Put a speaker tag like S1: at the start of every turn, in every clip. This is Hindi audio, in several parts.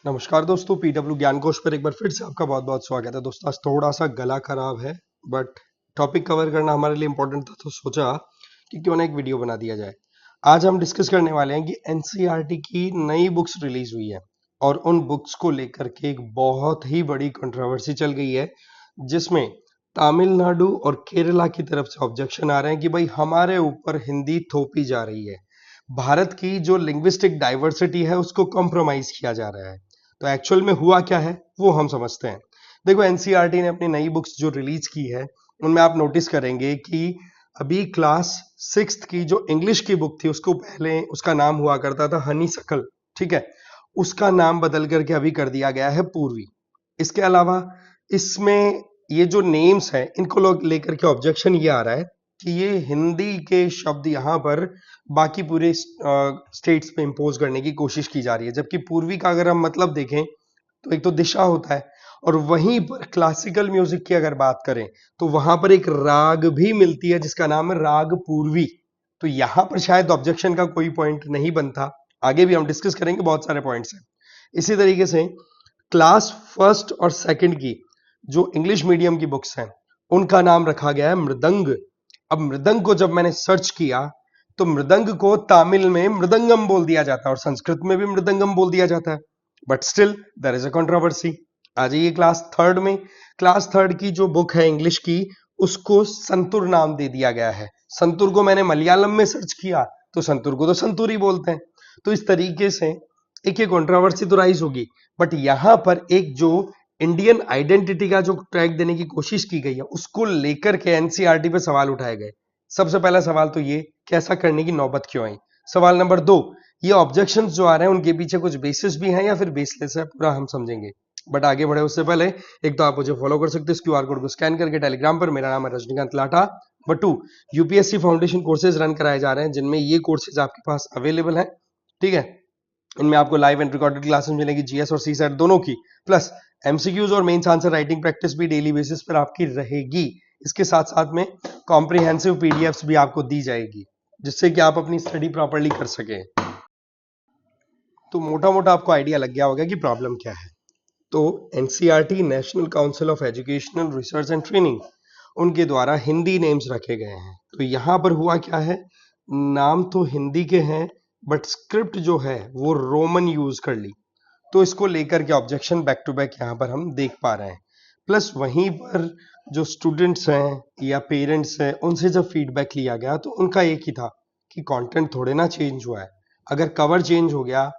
S1: नमस्कार दोस्तों, पीडब्ल्यू ज्ञान कोश पर एक बार फिर से आपका बहुत बहुत स्वागत है। दोस्तों आज थोड़ा सा गला खराब है, बट टॉपिक कवर करना हमारे लिए इम्पोर्टेंट था, तो सोचा कि क्यों ना एक वीडियो बना दिया जाए। आज हम डिस्कस करने वाले हैं कि एनसीईआरटी की नई बुक्स रिलीज हुई है और उन बुक्स को लेकर के एक बहुत ही बड़ी कंट्रोवर्सी चल गई है, जिसमें तमिलनाडु और केरला की तरफ से ऑब्जेक्शन आ रहे हैं कि भाई हमारे ऊपर हिंदी थोपी जा रही है, भारत की जो लिंग्विस्टिक डाइवर्सिटी है उसको कॉम्प्रोमाइज किया जा रहा है। तो एक्चुअल में हुआ क्या है वो हम समझते हैं। देखो, एनसीईआरटी ने अपनी नई बुक्स जो रिलीज की है उनमें आप नोटिस करेंगे कि अभी क्लास 6th की जो इंग्लिश की बुक थी उसको पहले उसका नाम हुआ करता था हनी सकल, ठीक है, उसका नाम बदल करके अभी कर दिया गया है पूर्वी। इसके अलावा इसमें ये जो नेम्स हैं इनको लोग लेकर के ऑब्जेक्शन ये आ रहा है कि ये हिंदी के शब्द यहाँ पर बाकी पूरे स्टेट्स पे इंपोज करने की कोशिश की जा रही है, जबकि पूर्वी का अगर हम मतलब देखें तो एक तो दिशा होता है, और वहीं पर क्लासिकल म्यूजिक की अगर बात करें तो वहां पर एक राग भी मिलती है जिसका नाम है राग पूर्वी। तो यहां पर शायद ऑब्जेक्शन का कोई पॉइंट नहीं बनता। आगे भी हम डिस्कस करेंगे, बहुत सारे पॉइंट्स हैं। इसी तरीके से क्लास फर्स्ट और सेकंड की जो इंग्लिश मीडियम की बुक्स हैं उनका नाम रखा गया है मृदंग। अब मृदंग को जब मैंने सर्च किया तो मृदंग को तमिल में मृदंगम बोल दिया जाता है और संस्कृत में भी मृदंगम बोल दिया जाता है, but still there is a controversy. आ जाइए क्लास थर्ड में। क्लास थर्ड की जो बुक है इंग्लिश की उसको संतुर नाम दे दिया गया है। संतुर को मैंने मलयालम में सर्च किया तो संतुर को तो संतूर ही बोलते हैं। तो इस तरीके से एक ये कंट्रोवर्सी तो राइज होगी, बट यहां पर एक जो इंडियन आइडेंटिटी का जो ट्रैक देने की कोशिश की गई है उसको लेकर के एनसीईआरटी पे सवाल उठाए गए। सबसे पहला सवाल तो ये कि ऐसा करने की नौबत क्यों आई। सवाल नंबर 2, ये ऑब्जेक्शंस जो आ रहे हैं उनके पीछे कुछ बेसिस भी हैं या फिर बेसलेस है, पूरा हम समझेंगे। बट आगे बढ़े उससे पहले एक तो आप मुझे फॉलो कर सकते हो इस क्यूआर कोड को स्कैन करके टेलीग्राम पर, मेरा नाम है रजनीकांत लाठा। Number 2, UPSC foundation courses run कराए जा रहे हैं जिनमें ये कोर्सेज आपके पास अवेलेबल है, ठीक है। इनमें आपको लाइव एंड रिकॉर्डेड क्लासेस मिलेगी जीएस और सीसेट दोनों की, प्लस एमसीक्यूज और मेंस आंसर राइटिंग प्रैक्टिस भी डेली बेसिस पर आपकी रहेगी। इसके साथ साथ में कॉम्प्रिहेंसिव पीडीएफ्स भी आपको दी जाएगी जिससे कि आप अपनी स्टडी प्रॉपर्ली कर सके। तो मोटा मोटा आपको आइडिया लग गया होगा कि प्रॉब्लम क्या है। तो NCERT national council of educational research and training उनके द्वारा हिंदी नेम्स रखे गए हैं। तो यहां पर हुआ क्या है, नाम तो हिंदी के हैं बट स्क्रिप्ट जो है वो रोमन यूज कर ली। तो इसको लेकर के ऑब्जेक्शन बैक टू बैक यहां पर हम देख पा रहे हैं। प्लस वहीं पर जो स्टूडेंट्स हैं या पेरेंट्स हैं उनसे जब फीडबैक लिया गया तो उनका एक ही था कि कंटेंट थोड़े ना चेंज हुआ है। अगर कवर चेंज हो गया,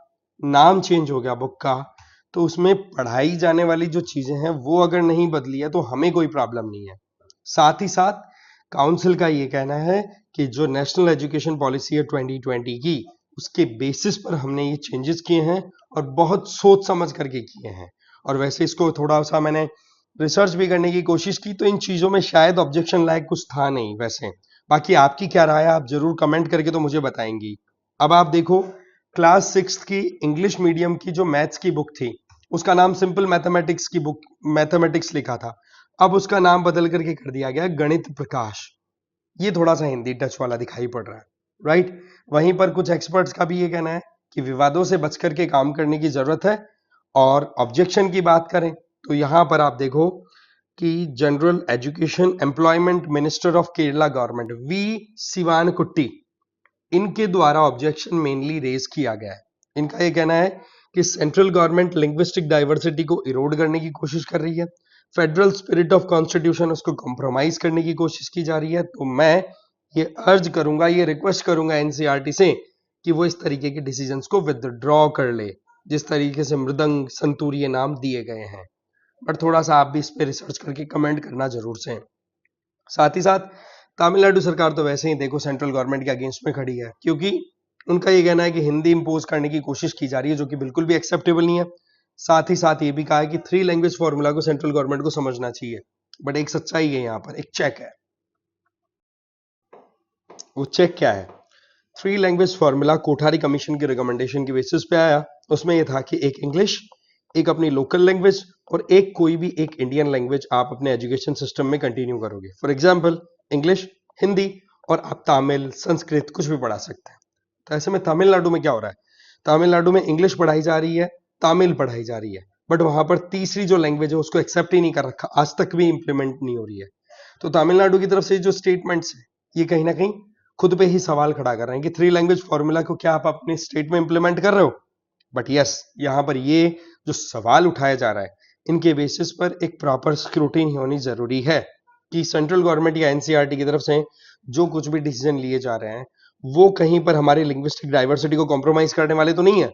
S1: नाम चेंज हो गया बुक का, तो उसमें पढ़ाई जाने वाली जो चीजें हैं वो अगर नहीं बदली है तो हमें कोई प्रॉब्लम नहीं है। साथ ही साथ काउंसिल का ये कहना है कि जो नेशनल एजुकेशन पॉलिसी है 2020 की, उसके बेसिस पर हमने ये चेंजेस किए हैं और बहुत सोच समझ करके किए हैं। और वैसे इसको थोड़ा सा मैंने रिसर्च भी करने की कोशिश की तो इन चीजों में शायद ऑब्जेक्शन लायक कुछ था नहीं वैसे। बाकी आपकी क्या राय है आप जरूर कमेंट करके तो मुझे बताएंगी। अब आप देखो, क्लास 6th की इंग्लिश मीडियम की जो मैथ्स की बुक थी उसका नाम सिंपल मैथमेटिक्स की बुक मैथमेटिक्स लिखा था, अब उसका नाम बदल करके कर दिया गया गणित प्रकाश। ये थोड़ा सा हिंदी टच वाला दिखाई पड़ रहा है, राइट। वहीं पर कुछ एक्सपर्ट्स का भी ये कहना है कि विवादों से बच करके काम करने की जरूरत है। और ऑब्जेक्शन की बात करें तो यहां पर आप देखो कि general education employment minister of Kerala government V Sivankutty, इनके द्वारा ऑब्जेक्शन मेनली रेज किया गया है। इनका यह कहना है कि सेंट्रल गवर्नमेंट लिंग्विस्टिक डाइवर्सिटी को इरोड करने की कोशिश कर रही है, फेडरल स्पिरिट ऑफ कॉन्स्टिट्यूशन उसको कॉम्प्रोमाइज करने की कोशिश की जा रही है। तो मैं ये अर्ज करूंगा, ये रिक्वेस्ट करूंगा एनसीईआरटी से कि वो इस तरीके के डिसीजंस को विदड्रॉ कर ले जिस तरीके से मृदंग संतूर नाम दिए गए हैं। बट थोड़ा सा आप भी इस पे रिसर्च करके कमेंट करना जरूर से। साथ ही साथ तमिलनाडु सरकार तो वैसे ही देखो सेंट्रल गवर्नमेंट के अगेंस्ट में खड़ी है, क्योंकि उनका ये कहना है कि हिंदी इंपोज करने की कोशिश की जा रही है जो कि बिल्कुल भी एक्सेप्टेबल नहीं है। साथ ही साथ ये भी कहा है कि 3 लैंग्वेज फॉर्मूला को सेंट्रल गवर्नमेंट को समझना चाहिए। बट एक सच्चाई है, यहाँ पर एक चेक है। वो चेक क्या है, 3 लैंग्वेज फॉर्मूला कोठारी कमीशन की रिकमेंडेशन की बेसिस पे आया। उसमें यह था कि एक इंग्लिश, एक अपनी लोकल लैंग्वेज और एक कोई भी एक इंडियन लैंग्वेज आप अपने एजुकेशन सिस्टम में कंटिन्यू करोगे। फॉर एग्जाम्पल इंग्लिश, हिंदी और आप तमिल संस्कृत कुछ भी पढ़ा सकते हैं। तो ऐसे में तमिलनाडु में क्या हो रहा है, तमिलनाडु में इंग्लिश पढ़ाई जा रही है, तमिल पढ़ाई जा रही है, बट वहां पर तीसरी जो लैंग्वेज है उसको एक्सेप्ट ही नहीं कर रखा, आज तक भी इंप्लीमेंट नहीं हो रही है। तो तमिलनाडु की तरफ से जो स्टेटमेंट्स है ये कहीं ना कहीं खुद पे ही सवाल खड़ा कर रहे हैं कि 3 लैंग्वेज फॉर्मूला को क्या आप अपने स्टेट में इंप्लीमेंट कर रहे हो। बट यस, यहाँ पर ये जो सवाल उठाया जा रहा है इनके बेसिस पर एक प्रॉपर स्क्रूटिनी होनी जरूरी है कि सेंट्रल गवर्नमेंट या एनसीईआरटी की तरफ से जो कुछ भी डिसीजन लिए जा रहे हैं वो कहीं पर हमारी लिंग्विस्टिक डाइवर्सिटी को कॉम्प्रोमाइज करने वाले तो नहीं है।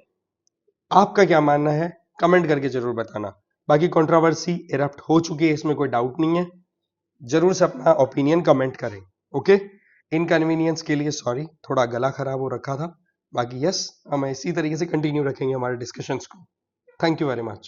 S1: आपका क्या मानना है कमेंट करके जरूर बताना। बाकी कंट्रोवर्सी इरप्ट हो चुकी है, इसमें कोई डाउट नहीं है। जरूर से अपना ओपिनियन कमेंट करें। ओके, इनकन्वीनियंस के लिए सॉरी, थोड़ा गला खराब हो रखा था। बाकी यस, हम इसी तरीके से कंटिन्यू रखेंगे हमारे डिस्कशंस को। Thank you very much.